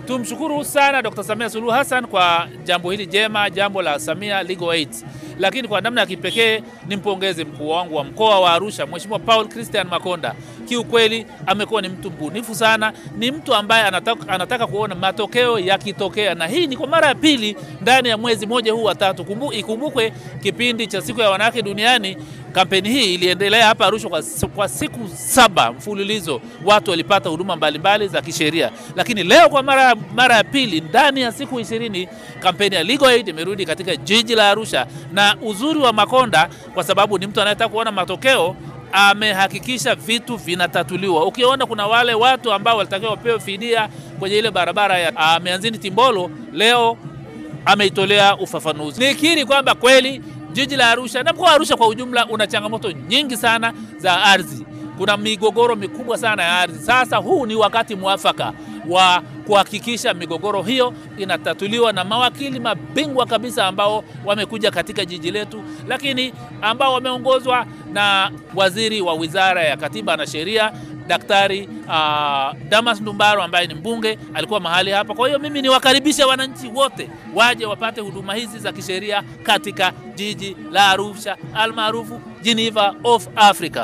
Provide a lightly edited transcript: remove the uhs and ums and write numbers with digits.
Tumshukuru sana Dr. Samia Suluhu Hassan kwa jambo hili jema, jambo la Samia Legal Aid. Lakini kwa namna ya kipekee nimpongeze mkuu wangu wa mkoa wa Arusha, Mheshimiwa Paul Christian Makonda. Kiukweli amekuwa ni mtu mbunifu sana, ni mtu ambaye anataka kuona matokeo yakitokea, na hii ni kwa mara ya pili ndani ya mwezi mmoja huu wa tatu. Ikumbukwe kipindi cha siku ya wanawake duniani, kampeni hii iliendelea hapa Arusha kwa siku 7 mfululizo. Watu walipata huduma mbalimbali za kisheria. Lakini leo kwa mara ya pili ndani ya siku 20 kampeni ya Legal Aid imerudi katika jiji la Arusha, na uzuri wa Makonda kwa sababu ni mtu anayetaka kuona matokeo, amehakikisha vitu vinatatuliwa. Ukiona kuna wale watu ambao walitakiwa wapewe fidia kwenye ile barabara ya Mianzini Timbolo, leo ameitolea ufafanuzi. Nikiri kwamba kweli jiji la Arusha na mkoa wa Arusha kwa ujumla una changamoto nyingi sana za ardhi. Kuna migogoro mikubwa sana ya ardhi. Sasa huu ni wakati mwafaka wa kuhakikisha migogoro hiyo inatatuliwa na mawakili mabingwa kabisa ambao wamekuja katika jiji letu, lakini ambao wameongozwa na waziri wa Wizara ya Katiba na Sheria, Daktari Damas Ndumbaro ambaye ni mbunge, alikuwa mahali hapa. Kwa hiyo mimi niwakaribisha wananchi wote waje wapate huduma hizi za kisheria katika jiji la Arusha almaarufu Geneva of Africa.